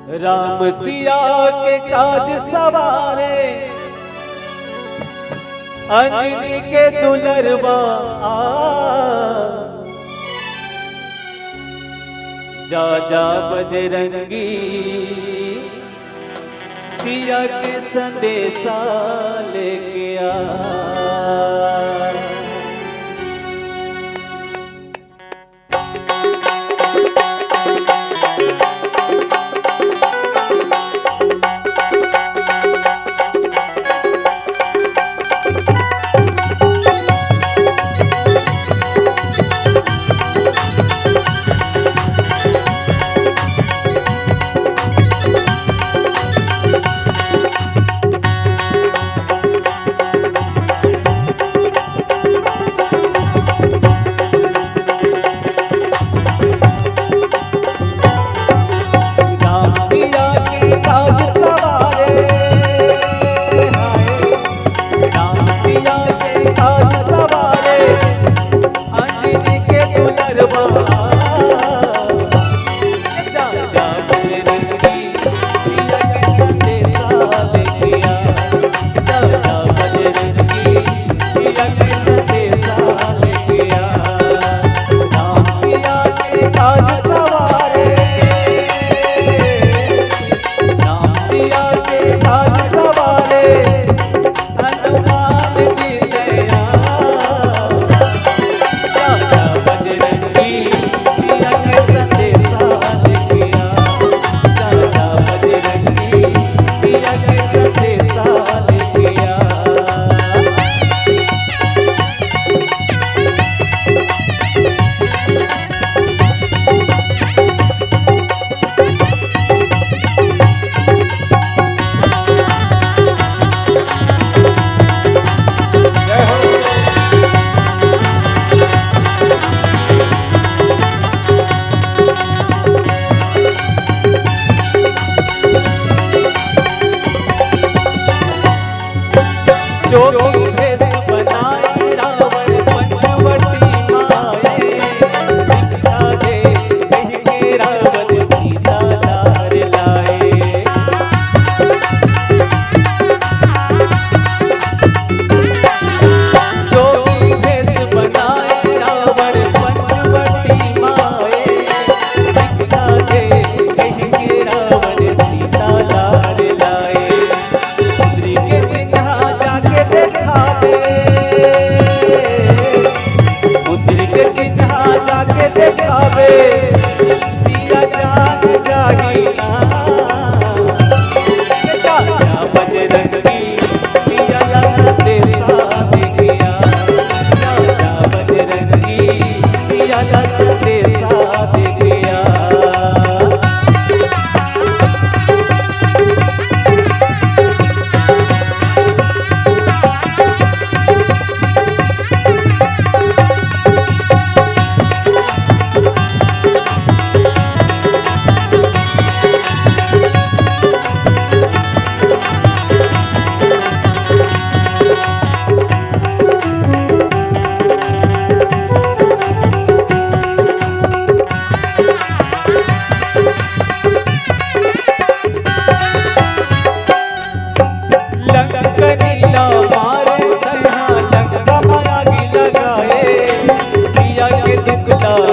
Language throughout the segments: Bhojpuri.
राम सिया के काज सवारे, अंजनी के दुलरवा जा जा बजरंगी, सिया के संदेशा लेके आ। जोगी भेष बनाए रावण पंचवटी माए, दीक्षा दे कह के रावण सीता लार लाए। जोगी भेष बनाए रावण पंचवटी माए, दीक्षा दे कह के रावण सीता लार लाए। दिखावे सिया जान जागी ना, जा जा बजरंगी सिया संदेशा लेके आ। जा जा बजरंगी सिया संदेशा लेके आ।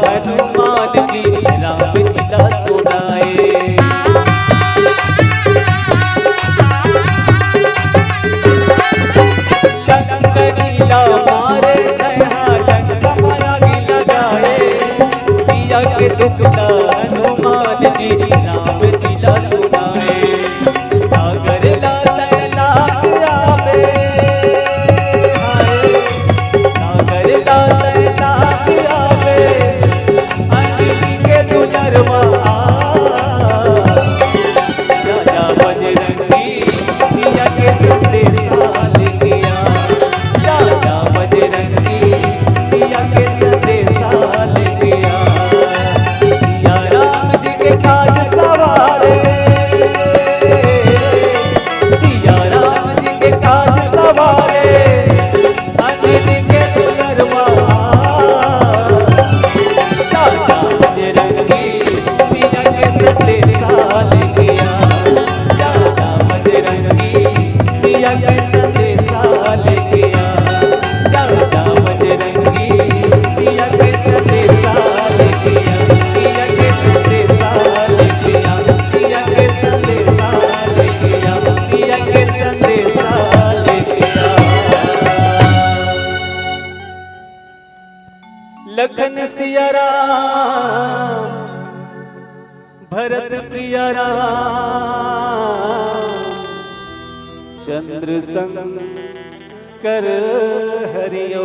हनुमान जी राम लीला सुनाए, लीला मारे लंका माया लगाए, सिया के दुख हनुमान जी सिया राम चंद्र शंकर हरिओ।